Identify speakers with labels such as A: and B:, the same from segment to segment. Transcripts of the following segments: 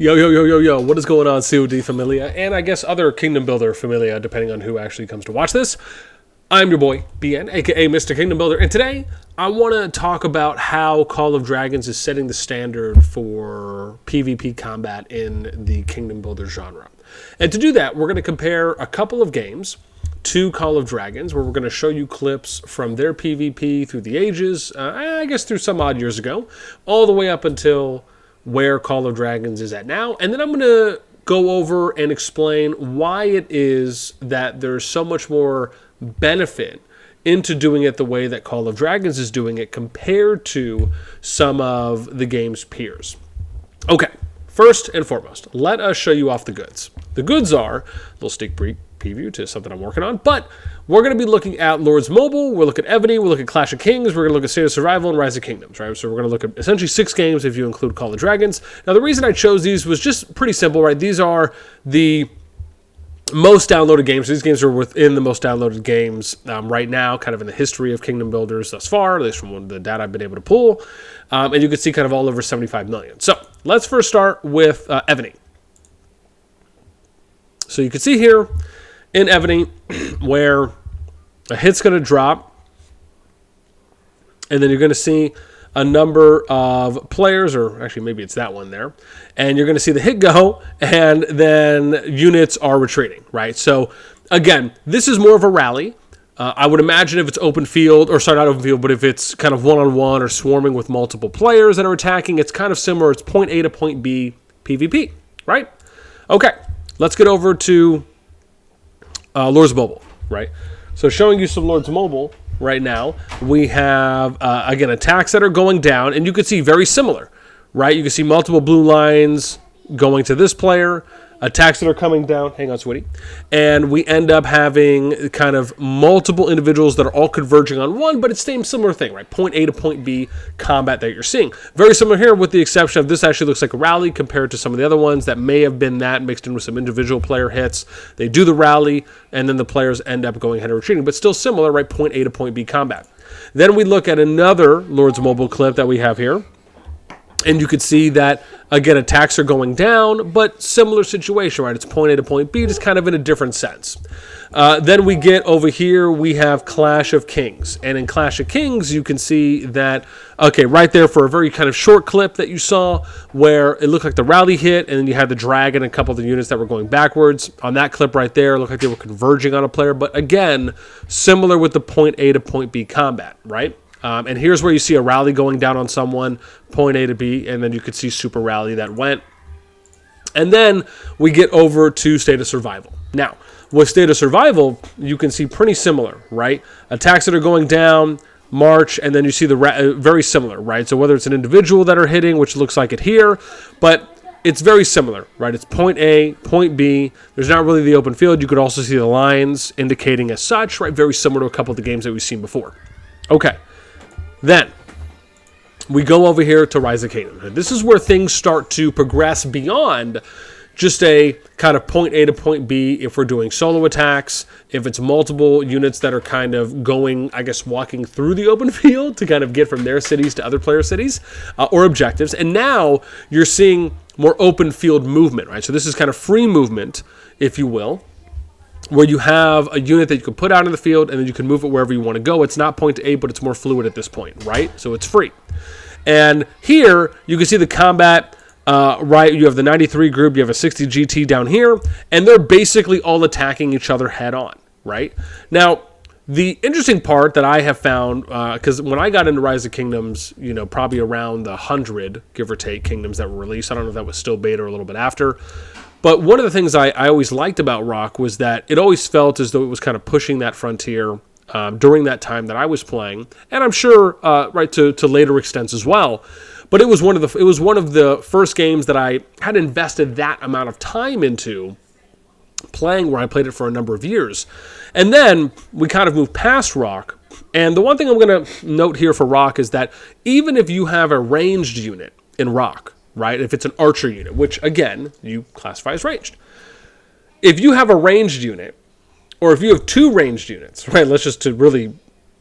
A: Yo, yo, yo, yo, yo, what is going on, CoD Familia, and I guess other Kingdom Builder Familia, depending on who actually comes to watch this. I'm your boy, BN, aka Mr. Kingdom Builder, and today I want to talk about how Call of Dragons is setting the standard for PvP combat in the Kingdom Builder genre. And to do that, we're going to compare a couple of games to Call of Dragons, where we're going to show you clips from their PvP through the ages, I guess through some odd years ago, all the way up until where Call of Dragons is at now. And then I'm going to go over and explain why it is that there's so much more benefit into doing it the way that Call of Dragons is doing it compared to some of the game's peers. Okay, first and foremost, let us show you off the goods. The goods are a little sneak preview to something I'm working on, but we're going to be looking at Lords Mobile, we'll look at Evany, we'll look at Clash of Kings, we're going to look at State of Survival and Rise of Kingdoms, right? So we're going to look at essentially 6 games if you include Call of Dragons. Now the reason I chose these was just pretty simple, right? These are the most downloaded games. These games are within the most downloaded games right now, kind of in the history of Kingdom Builders thus far, at least from the data I've been able to pull. And you can see kind of all over 75 million. So let's first start with Evany. So you can see here in Evany where a hit's going to drop, and then you're going to see a number of players, or actually maybe it's that one there, and you're going to see the hit go, and then units are retreating, right? So again, this is more of a rally. I would imagine if it's open field, or sorry, not open field, but if it's kind of one-on-one or swarming with multiple players that are attacking, it's kind of similar. It's point A to point B PvP, right? Okay, let's get over to Lords Mobile, right? So showing you some Lords Mobile right now, we have, again, attacks that are going down, and you can see very similar, right? You can see multiple blue lines going to this player, attacks that are coming down. Hang on, sweetie. And we end up having kind of multiple individuals that are all converging on one, but it's the same similar thing, right? Point A to point B combat that you're seeing. Very similar here, with the exception of this actually looks like a rally compared to some of the other ones that may have been that mixed in with some individual player hits. They do the rally, and then the players end up going ahead and retreating, but still similar, right? Point A to point B combat. Then we look at another Lords Mobile clip that we have here. And you could see that, again, attacks are going down, but similar situation, right? It's point A to point B, just kind of in a different sense. Then we get over here, we have Clash of Kings. And in Clash of Kings, you can see that, okay, right there for a very kind of short clip that you saw, where it looked like the rally hit, and then you had the dragon and a couple of the units that were going backwards. On that clip right there, it looked like they were converging on a player. But again, similar with the point A to point B combat, right? And here's where you see a rally going down on someone, point A to B, and then you could see super rally that went. And then we get over to State of Survival. Now, with State of Survival, you can see pretty similar, right? Attacks that are going down, march, and then you see the very similar, right? So whether it's an individual that are hitting, which looks like it here, but it's very similar, right? It's point A, point B. There's not really the open field. You could also see the lines indicating as such, right? Very similar to a couple of the games that we've seen before. Okay. Then we go over here to Rise of Kingdoms. And this is where things start to progress beyond just a kind of point A to point B if we're doing solo attacks, if it's multiple units that are kind of going, I guess, walking through the open field to kind of get from their cities to other player cities or objectives. And now you're seeing more open field movement, right? So this is kind of free movement, if you will, where you have a unit that you can put out in the field and then you can move it wherever you want to go. It's not point to A, but it's more fluid at this point, right? So it's free. And here you can see the combat, right? You have the 93 group, you have a 60 GT down here, and they're basically all attacking each other head on, right? Now, the interesting part that I have found, because when I got into Rise of Kingdoms, you know, probably around the 100, give or take, kingdoms that were released. I don't know if that was still beta or a little bit after. But one of the things I always liked about Rock was that it always felt as though it was kind of pushing that frontier during that time that I was playing, and I'm sure right to later extents as well. But it was one of the first games that I had invested that amount of time into playing, where I played it for a number of years. And then we kind of moved past Rock. And the one thing I'm going to note here for Rock is that even if you have a ranged unit in Rock, right? If it's an archer unit, which again, you classify as ranged. If you have a ranged unit, or if you have 2 ranged units, right? Let's just to really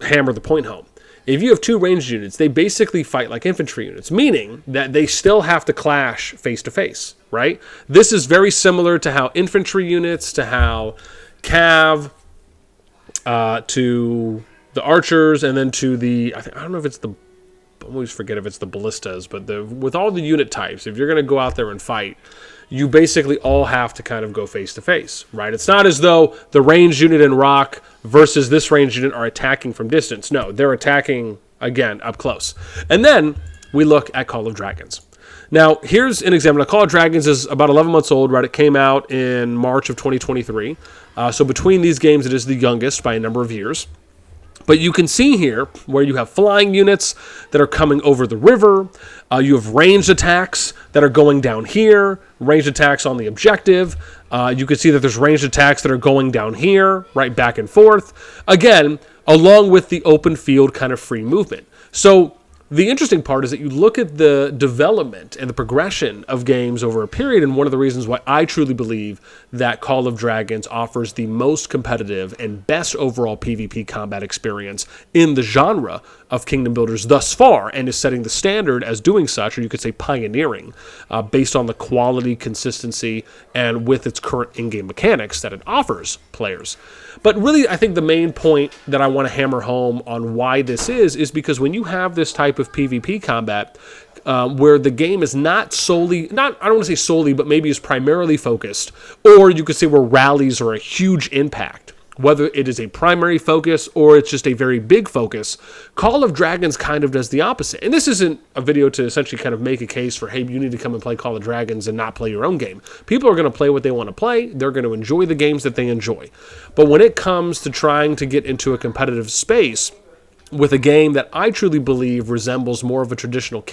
A: hammer the point home. if you have two ranged units, they basically fight like infantry units, meaning that they still have to clash face to face, right? This is very similar to how infantry units, to how cav, to the archers, and then to the, I don't know if it's the, I always forget if it's the ballistas, but with all the unit types, if you're going to go out there and fight, you basically all have to kind of go face to face, right? It's not as though the ranged unit in Rock versus this ranged unit are attacking from distance. No, they're attacking, again, up close. And then we look at Call of Dragons. Now, here's an example. Now, Call of Dragons is about 11 months old, right? It came out in March of 2023. So between these games, it is the youngest by a number of years. But you can see here where you have flying units that are coming over the river. You have ranged attacks that are going down here, ranged attacks on the objective. You can see that there's ranged attacks that are going down here, right, back and forth. Again, along with the open field kind of free movement. So the interesting part is that you look at the development and the progression of games over a period, and one of the reasons why I truly believe that Call of Dragons offers the most competitive and best overall PvP combat experience in the genre of Kingdom Builders thus far, and is setting the standard as doing such, or you could say pioneering, based on the quality, consistency, and with its current in-game mechanics that it offers players. But really, I think the main point that I want to hammer home on why this is because when you have this type of PvP combat, where the game is not solely, I don't want to say solely, but maybe is primarily focused, or you could say where rallies are a huge impact, whether it is a primary focus or it's just a very big focus, Call of Dragons kind of does the opposite. And this isn't a video to essentially kind of make a case for, hey, you need to come and play Call of Dragons and not play your own game. People are going to play what they want to play. They're going to enjoy the games that they enjoy. But when it comes to trying to get into a competitive space with a game that I truly believe resembles more of a traditional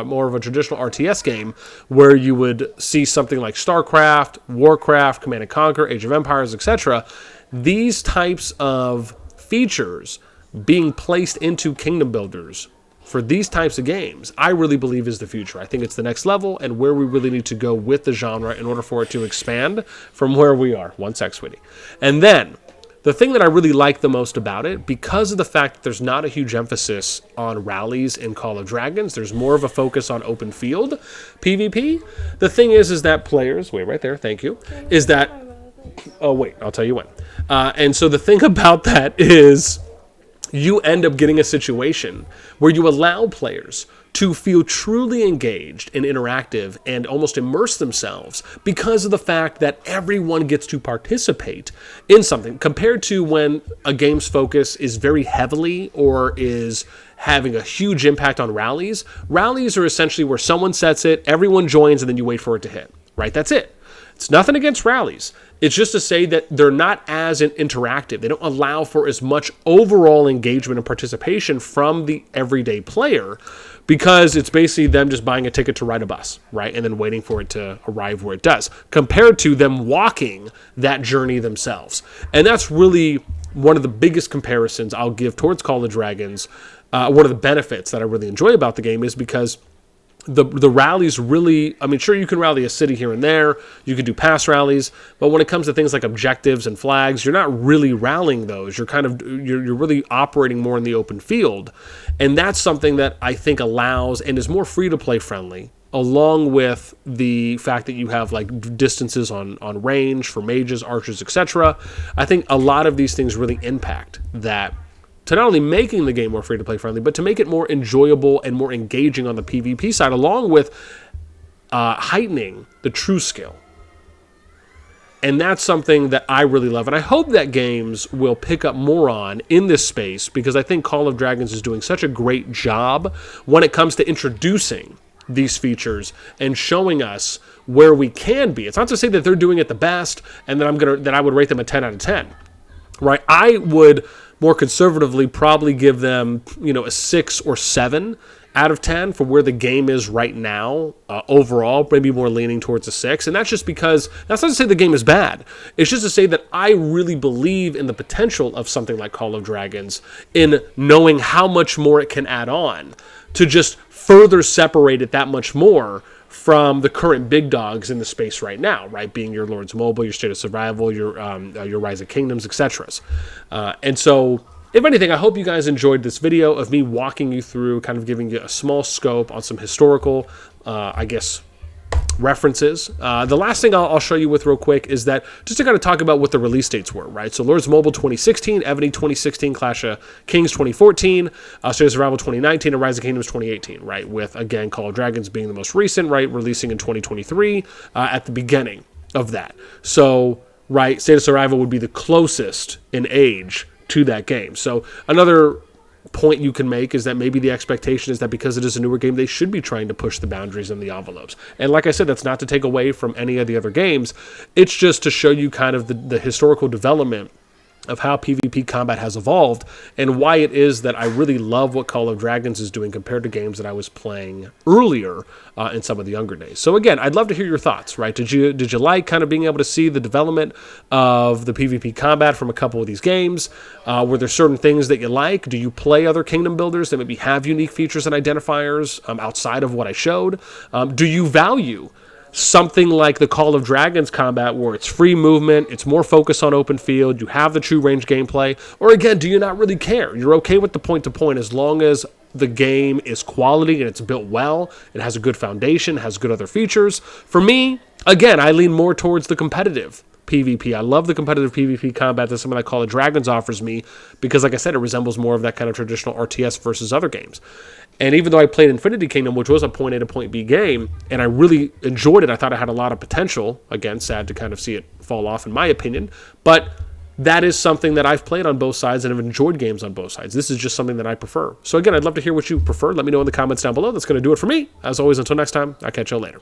A: more of a traditional RTS game, where you would see something like StarCraft, Warcraft, Command and Conquer, Age of Empires, etc., these types of features being placed into Kingdom Builders for these types of games, I really believe is the future. I think it's the next level and where we really need to go with the genre in order for it to expand from where we are. One sec, sweetie. And then, the thing that I really like the most about it, because of the fact that there's not a huge emphasis on rallies in Call of Dragons, there's more of a focus on open field PvP. The thing is that players, wait right there, thank you, is that, oh wait, I'll tell you when. And so the thing about that is you end up getting a situation where you allow players to feel truly engaged and interactive and almost immerse themselves because of the fact that everyone gets to participate in something, compared to when a game's focus is very heavily or is having a huge impact on rallies. Rallies are essentially where someone sets it, everyone joins, and then you wait for it to hit, right? That's it. It's nothing against rallies. It's just to say that they're not as interactive. They don't allow for as much overall engagement and participation from the everyday player, because it's basically them just buying a ticket to ride a bus, right? And then waiting for it to arrive where it does, compared to them walking that journey themselves. And that's really one of the biggest comparisons I'll give towards Call of Dragons. One of the benefits that I really enjoy about the game is because the rallies really, I mean, sure, you can rally a city here and there, you could do pass rallies, but when it comes to things like objectives and flags, you're not really rallying those. You're you're really operating more in the open field. And that's something that I think allows and is more free-to-play friendly, along with the fact that you have like distances on range for mages, archers, etc. I think a lot of these things really impact that, to not only making the game more free-to-play friendly, but to make it more enjoyable and more engaging on the PvP side, along with heightening the true skill. And that's something that I really love. And I hope that games will pick up more on in this space, because I think Call of Dragons is doing such a great job when it comes to introducing these features and showing us where we can be. It's not to say that they're doing it the best and that I would rate them a 10 out of 10. Right? I would more conservatively probably give them, a 6 or 7 out of 10 for where the game is right now overall, maybe more leaning towards a 6. And that's just because, that's not to say the game is bad. It's just to say that I really believe in the potential of something like Call of Dragons, in knowing how much more it can add on to just further separate it that much more from the current big dogs in the space right now, right? Being your Lords Mobile, your State of Survival, your Rise of Kingdoms, etc. And so if anything, I hope you guys enjoyed this video of me walking you through, kind of giving you a small scope on some historical, I guess, references. The last thing I'll show you with real quick is that just to kind of talk about what the release dates were, right? So Lords Mobile 2016, Evany 2016, Clash of Kings 2014, State of Survival 2019, and Rise of Kingdoms 2018, right? With, again, Call of Dragons being the most recent, right? Releasing in 2023 at the beginning of that. So, right, State of Survival would be the closest in age to that game. So another point you can make is that maybe the expectation is that because it is a newer game, they should be trying to push the boundaries and the envelopes. And like I said, that's not to take away from any of the other games. It's just to show you kind of the historical development of how PvP combat has evolved and why it is that I really love what Call of Dragons is doing compared to games that I was playing earlier in some of the younger days. So again, I'd love to hear your thoughts, right? Did you like kind of being able to see the development of the PvP combat from a couple of these games? Were there certain things that you like? Do you play other kingdom builders that maybe have unique features and identifiers outside of what I showed? Do you value something like the Call of Dragons combat where it's free movement, it's more focused on open field, you have the true range gameplay? Or again, do you not really care? You're okay with the point-to-point as long as the game is quality and it's built well, it has a good foundation, has good other features. For me, again, I lean more towards the competitive PvP. I love the competitive PvP combat that something like Call of Dragons offers me because, like I said, it resembles more of that kind of traditional RTS versus other games. And even though I played Infinity Kingdom, which was a point A to point B game, and I really enjoyed it, I thought it had a lot of potential. Again, sad to kind of see it fall off in my opinion, but that is something that I've played on both sides and have enjoyed games on both sides. This is just something that I prefer. So again, I'd love to hear what you prefer. Let me know in the comments down below. That's going to do it for me. As always, until next time, I'll catch you later.